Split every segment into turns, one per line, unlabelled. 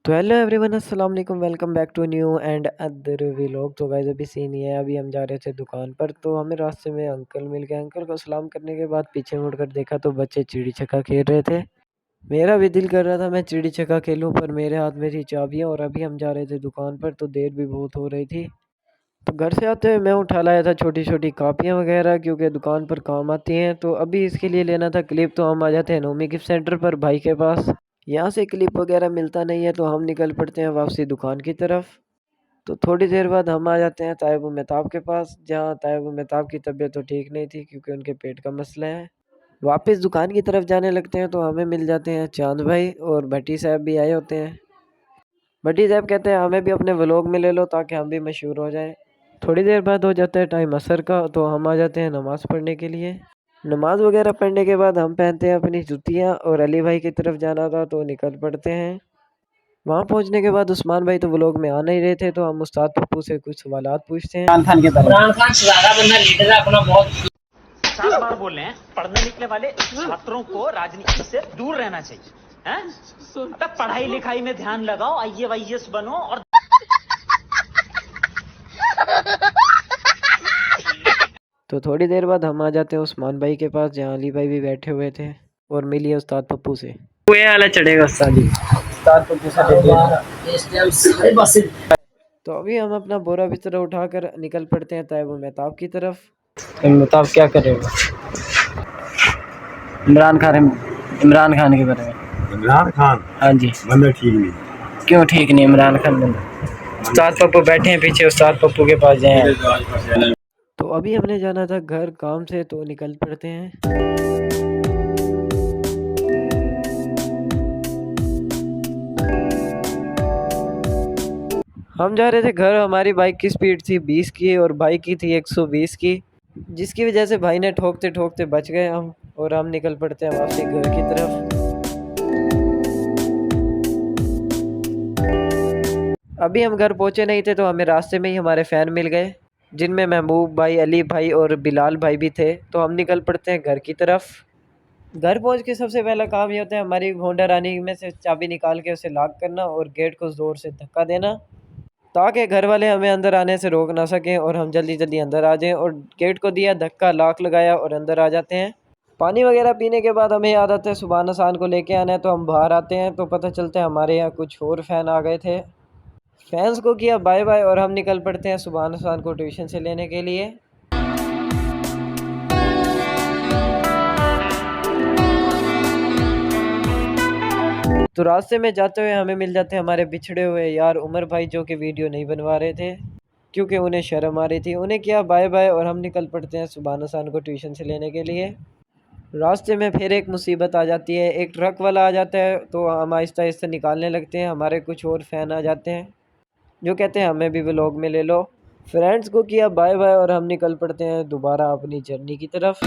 तो hello everyone, अस्सलाम वालेकुम। Welcome back to new and other vlog. तो गाइस अभी सीन ये है, अभी हम जा रहे थे दुकान पर, तो हमें रास्ते में अंकल मिल गए। अंकल को सलाम करने के बाद पीछे मुड़कर देखा तो बच्चे चिड़ी छिक्का खेल रहे थे। मेरा भी दिल कर रहा था मैं चिड़ी छिक्का खेलूं, पर मेरे हाथ में थी चाबियां और अभी हम जा रहे थे दुकान पर, तो देर भी बहुत हो रही थी। तो घर से आते हुए मैं उठा लाया था छोटी छोटी कापियां वगैरह, क्योंकि दुकान पर काम आती हैं। तो अभी इसके लिए लेना था क्लिप, तो हम आ जाते हैं नोमी गिफ्ट सेंटर पर भाई के पास। यहाँ से क्लिप वगैरह मिलता नहीं है, तो हम निकल पड़ते हैं वापसी दुकान की तरफ। तो थोड़ी देर बाद हम आ जाते हैं तायब मेहताब के पास, जहाँ तायब मेहताब की तबीयत तो ठीक नहीं थी क्योंकि उनके पेट का मसला है। वापस दुकान की तरफ जाने लगते हैं तो हमें मिल जाते हैं चांद भाई, और भट्टी साहब भी आए होते हैं। भट्टी साहब कहते हैं हमें भी अपने व्लॉग में ले लो ताकि हम भी मशहूर हो जाएं। थोड़ी देर बाद हो जाता है टाइम असर का, तो हम आ जाते हैं नमाज़ पढ़ने के लिए। नमाज वगैरह पढ़ने के बाद हम पहनते हैं अपनी जुतियाँ, और अली भाई की तरफ जाना था तो निकल पड़ते हैं। वहाँ पहुँचने के बाद उस्मान भाई तो व्लॉग में आ नहीं रहे थे, तो हम उस्ताद पप्पू से कुछ सवालात पूछते हैं।
इमरान खान के बारे में। इमरान खान सुधारा बंदा लीडर है अपना बहुत। 7 बार बोल रहे हैं पढ़ने निकले वाले छात्रों को राजनीति से दूर रहना चाहिए हैं? अबे पढ़ाई लिखाई में ध्यान लगाओ, IAS बनो। और
तो थोड़ी देर बाद हम आ जाते हैं उस्मान भाई के पास, जहाँ अली भाई भी बैठे हुए थे, और मिलिए उस्ताद पप्पू से।
ये वाला चढ़ेगा उस्ताद जी। उस्ताद को कैसे दे।
तो अभी हम अपना बोरा बिस्तरा उठाकर निकल पड़ते हैं तायब मेहताब की तरफ।
मेहताब क्या करेगा? इमरान खान के बारे में।
इमरान खान,
हाँ जी।
बंदा ठीक नहीं।
क्यों ठीक नहीं इमरान खान बंदा? उस्ताद पप्पू बैठे हैं पीछे, उस्ताद पप्पू के पास जाए।
तो अभी हमने जाना था घर काम से, तो निकल पड़ते हैं। हम जा रहे थे घर, हमारी बाइक की स्पीड थी 20 की और भाई की थी 120 की, जिसकी वजह से भाई ने ठोकते ठोकते बच गए हम, और हम निकल पड़ते हैं वापसी घर की तरफ। अभी हम घर पहुंचे नहीं थे, तो हमें रास्ते में ही हमारे फ़ैन मिल गए, जिनमें महबूब भाई, अली भाई और बिलाल भाई भी थे। तो हम निकल पड़ते हैं घर की तरफ। घर पहुंच के सबसे पहला काम ये होता है हमारी होंडा रानी में से चाबी निकाल के उसे लॉक करना और गेट को ज़ोर से धक्का देना, ताकि घर वाले हमें अंदर आने से रोक ना सकें और हम जल्दी जल्दी अंदर आ जाएं। और गेट को दिया धक्का, लॉक लगाया और अंदर आ जाते हैं। पानी वगैरह पीने के बाद हमें याद आता है सुबहान हसन को लेके आना है, तो हम बाहर आते हैं तो पता चलता है हमारे यहाँ कुछ और फ़ैन आ गए थे। फैंस को किया बाय बाय और हम निकल पड़ते हैं सुबहान हसन को ट्यूशन से लेने के लिए। तो रास्ते में जाते हुए हमें मिल जाते हैं हमारे बिछड़े हुए यार उमर भाई, जो कि वीडियो नहीं बनवा रहे थे क्योंकि उन्हें शर्म आ रही थी। उन्हें किया बाय बाय और हम निकल पड़ते हैं सुबहान हसन को ट्यूशन से लेने के लिए। रास्ते में फिर एक मुसीबत आ जाती है, एक ट्रक वाला आ जाता है, तो हम आहिस्ता आहिस्ता निकालने लगते हैं। हमारे कुछ और फ़ैन आ जाते हैं जो कहते हैं हमें भी व्लॉग में ले लो। फ्रेंड्स को किया बाय बाय और हम निकल पड़ते हैं दोबारा अपनी जर्नी की तरफ।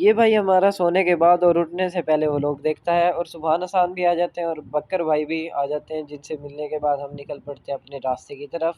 ये भाई हमारा सोने के बाद और उठने से पहले वो लोग देखता है, और सुबहान हसन भी आ जाते हैं और बकर भाई भी आ जाते हैं, जिनसे मिलने के बाद हम निकल पड़ते हैं अपने रास्ते की तरफ।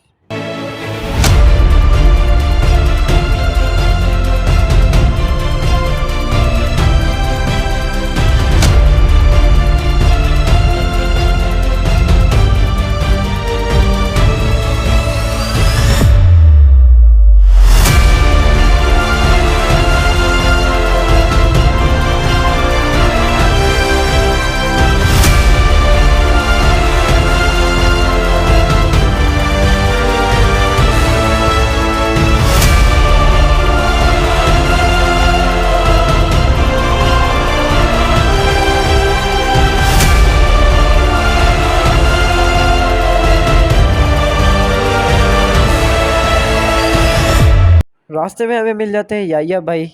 रास्ते में हमें मिल जाते हैं याया भाई।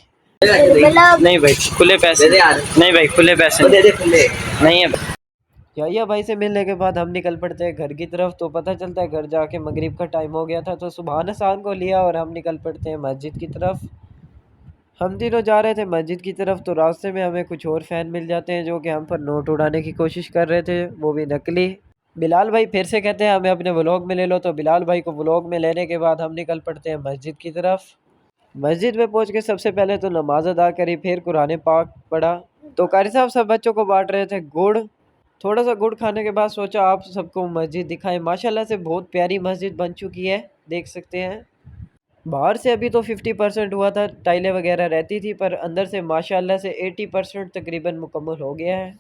नहीं भाई खुले पैसे नहीं भाई खुले पैसे दे खुले नहीं है।
याया भाई से मिलने के बाद हम निकल पड़ते हैं घर की तरफ। तो पता चलता है घर जाके मगरिब का टाइम हो गया था, तो सुबहान हसान को लिया और हम निकल पड़ते हैं मस्जिद की तरफ। हम तीनों जा रहे थे मस्जिद की तरफ, तो रास्ते में हमें कुछ और फ़ैन मिल जाते हैं जो कि हम पर नोट उड़ाने की कोशिश कर रहे थे, वो भी नकली। बिलाल भाई फिर से कहते हैं हमें अपने व्लॉग में ले लो, तो बिलाल भाई को व्लॉग में लेने के बाद हम निकल पड़ते हैं मस्जिद की तरफ। मस्जिद में पहुंच के सबसे पहले तो नमाज अदा करी, फिर कुरान पाक पढ़ा। तो कारी साहब सब बच्चों को बांट रहे थे गुड़। थोड़ा सा गुड़ खाने के बाद सोचा आप सबको मस्जिद दिखाएं। माशाल्लाह से बहुत प्यारी मस्जिद बन चुकी है, देख सकते हैं। बाहर से अभी तो 50% हुआ था, टाइलें वगैरह रहती थी, पर अंदर से माशाल्लाह से 80% तकरीबन मुकम्मल हो गया है।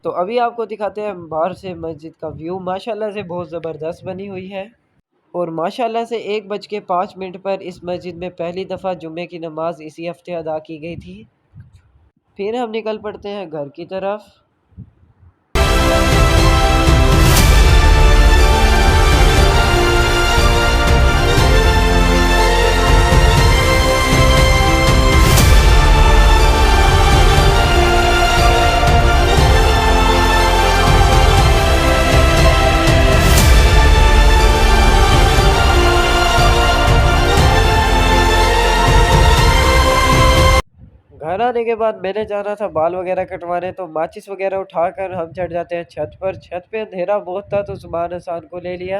तो अभी आपको दिखाते हैं बाहर से मस्जिद का व्यू। माशाल्लाह से बहुत ज़बरदस्त बनी हुई है। और माशाल्लाह से 1:05 पर इस मस्जिद में पहली दफ़ा जुम्मे की नमाज इसी हफ्ते अदा की गई थी। फिर हम निकल पड़ते हैं घर की तरफ। घर आने के बाद मैंने जाना था बाल वगैरह कटवाने, तो माचिस वगैरह उठाकर हम चढ़ जाते हैं छत पर। छत पे अंधेरा बहुत था, तो सुबहान हसान को ले लिया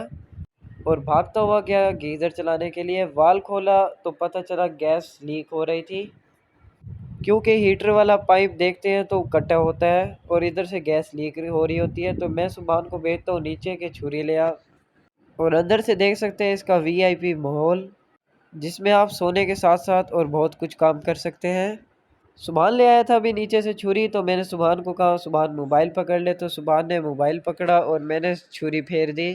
और भागता हुआ गया गीज़र चलाने के लिए। वाल खोला तो पता चला गैस लीक हो रही थी, क्योंकि हीटर वाला पाइप देखते हैं तो कटा होता है और इधर से गैस लीक हो रही होती है। तो मैं सुबहान को भेजता हूँ नीचे के छुरी ले आ। और अंदर से देख सकते हैं इसका VIP माहौल, जिसमें आप सोने के साथ साथ और बहुत कुछ काम कर सकते हैं। सुबहान ले आया था अभी नीचे से छुरी, तो मैंने सुबहान को कहा सुबहान मोबाइल पकड़ ले, तो सुबहान ने मोबाइल पकड़ा और मैंने छुरी फेर दी।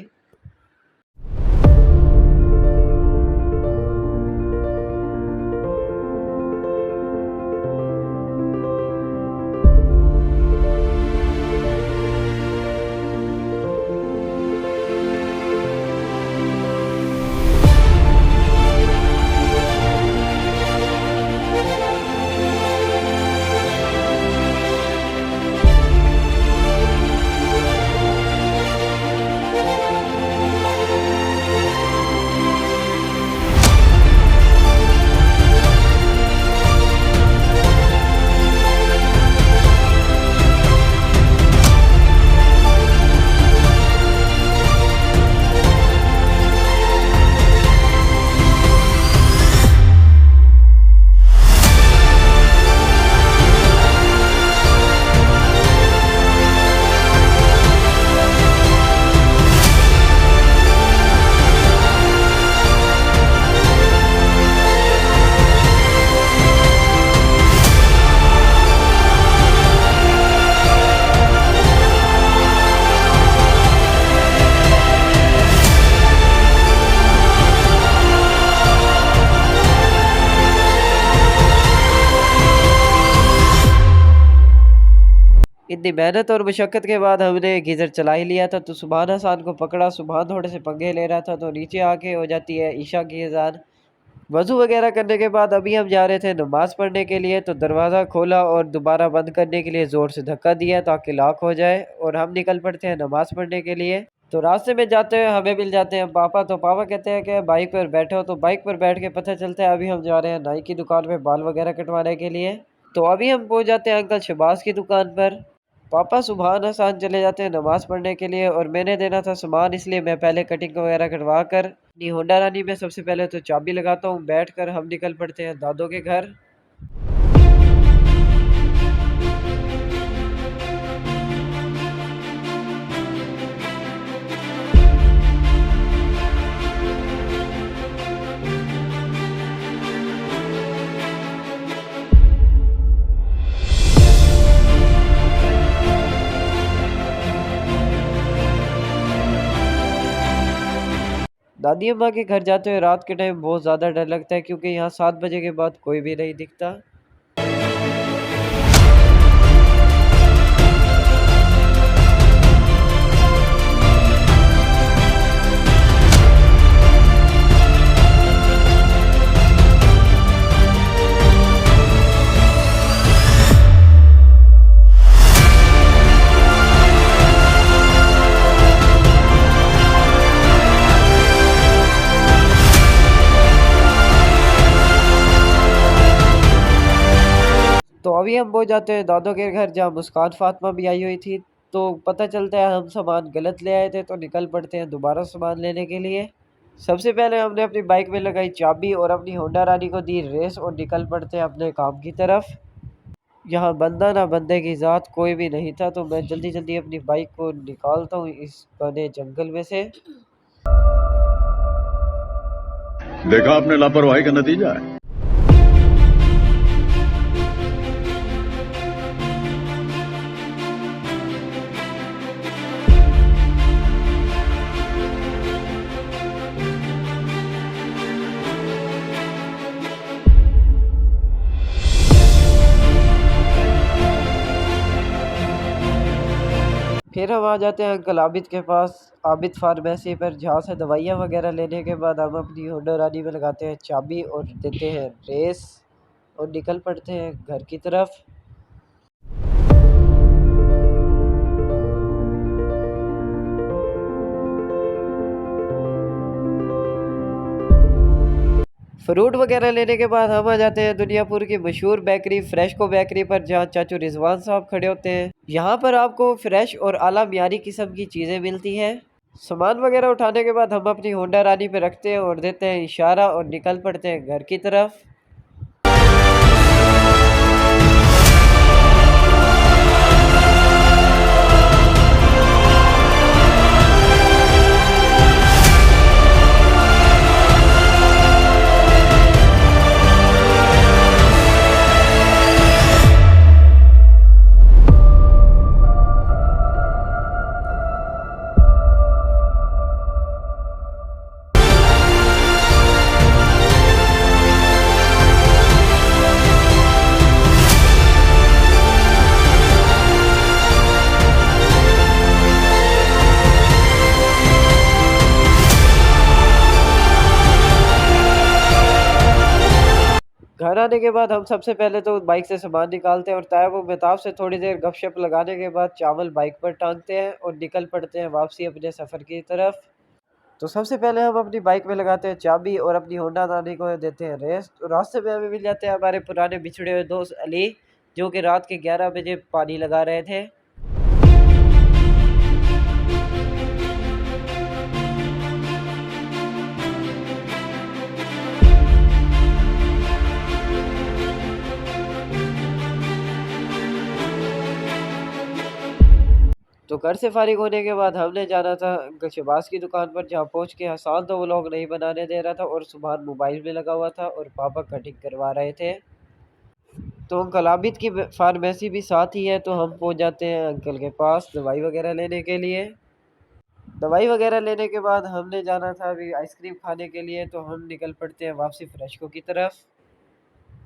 इतनी मेहनत और मशक्क़त के बाद हमने गीज़र चला ही लिया था। तो सुबहान हसान को पकड़ा, सुबहान थोड़े से पंगे ले रहा था, तो नीचे आके हो जाती है ईशा की अज़ान। वज़ू वगैरह करने के बाद अभी हम जा रहे थे नमाज़ पढ़ने के लिए, तो दरवाज़ा खोला और दोबारा बंद करने के लिए ज़ोर से धक्का दिया ताकि लॉक हो जाए और हम निकल पड़ते हैं नमाज़ पढ़ने के लिए। तो रास्ते में जाते हुए हमें मिल जाते हैं पापा। तो पापा कहते हैं कि बाइक पर बैठो, तो बाइक पर बैठ के पता चलता है अभी हम जा रहे हैं नाई की दुकान पे बाल वगैरह कटवाने के लिए। तो अभी हम पहुंच जाते हैं अंकल शहबाज की दुकान पर। पापा सुबहान हसान चले जाते हैं नमाज़ पढ़ने के लिए और मैंने देना था सामान, इसलिए मैं पहले कटिंग वगैरह कटवा कर अपनी होंडा रानी में सबसे पहले तो चाबी लगाता हूँ। बैठ कर हम निकल पड़ते हैं दादों के घर। दादी अम्मा के घर जाते हुए रात के टाइम बहुत ज़्यादा डर लगता है क्योंकि यहाँ 7 बजे के बाद कोई भी नहीं दिखता। तो अभी हम पहुंच जाते हैं दादों के घर जहाँ मुस्कान फातिमा भी आई हुई थी। तो पता चलता है हम सामान गलत ले आए थे, तो निकल पड़ते हैं दोबारा सामान लेने के लिए। सबसे पहले हमने अपनी बाइक में लगाई चाबी और अपनी होंडा रानी को दी रेस और निकल पड़ते हैं अपने काम की तरफ। यहाँ बंदा ना बंदे की ज़ात कोई भी नहीं था, तो मैं जल्दी जल्दी अपनी बाइक को निकालता हूँ इस घने जंगल में से।
देखा आपने लापरवाही का नतीजा है।
फिर हम आ जाते हैं अंकल आबिद के पास, आबिद फार्मेसी पर, जहाँ से दवाइयाँ वगैरह लेने के बाद हम अपनी होंडा रानी में लगाते हैं चाबी और देते हैं रेस और निकल पड़ते हैं घर की तरफ। फ्रूट वगैरह लेने के बाद हम आ जाते हैं दुनियापुर की मशहूर बेकरी फ्रेशको बेकरी पर, जहाँ चाचू रिजवान साहब खड़े होते हैं। यहाँ पर आपको फ्रेश और आला मियारी किस्म की चीज़ें मिलती हैं। सामान वगैरह उठाने के बाद हम अपनी होंडा रानी पे रखते हैं और देते हैं इशारा और निकल पड़ते हैं घर की तरफ। घर आने के बाद हम सबसे पहले तो बाइक से सामान निकालते हैं और तायब व मेहताब से थोड़ी देर गपशप लगाने के बाद चावल बाइक पर टांगते हैं और निकल पड़ते हैं वापसी अपने सफ़र की तरफ। तो सबसे पहले हम अपनी बाइक में लगाते हैं चाबी और अपनी होंडा रानी को देते हैं रेस। तो रास्ते में हमें मिल जाते हैं हमारे पुराने बिछड़े हुए दोस्त अली, जो कि रात के 11 बजे पानी लगा रहे थे। तो घर से फारिग होने के बाद हमने जाना था अंकल शहबाज की दुकान पर, जहाँ पहुँच के हसान तो वो लोग नहीं बनाने दे रहा था और सुबहान मोबाइल में लगा हुआ था और पापा कटिंग करवा रहे थे। तो अंकल आबिद की फार्मेसी भी साथ ही है, तो हम पहुँच जाते हैं अंकल के पास दवाई वगैरह लेने के लिए। दवाई वगैरह लेने के बाद हमने जाना था अभी आइसक्रीम खाने के लिए, तो हम निकल पड़ते हैं वापसी फ्रेशको की तरफ।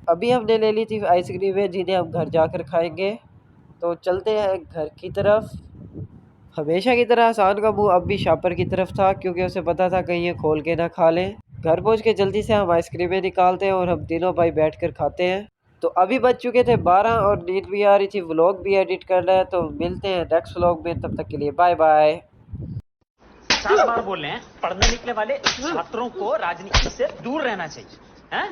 अभी हमने ले ली थी आइसक्रीमें जिन्हें हम घर जाकर खाएंगे। तो चलते हैं घर की तरफ। हमेशा की तरह हसान का मुंह अब भी शापर की तरफ था, क्योंकि उसे पता था कहीं ये खोल के ना खा लें। घर पहुंच के जल्दी से हम आइसक्रीमें निकालते हैं और हम तीनों भाई बैठकर खाते हैं। तो अभी बज चुके थे 12 और नींद भी आ रही थी, व्लॉग भी एडिट करना है। तो मिलते हैं नेक्स्ट व्लॉग में, तब तक के लिए बाय बाय।
4 बार बोल रहे हैं, पढ़ने निकले वाले छात्रों को राजनीति से दूर रहना चाहिए, हैं?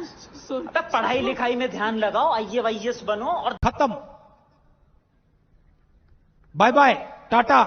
अबे पढ़ाई लिखाई में ध्यान लगाओ, IAS बनो और
खत्म। Bye bye, Tata.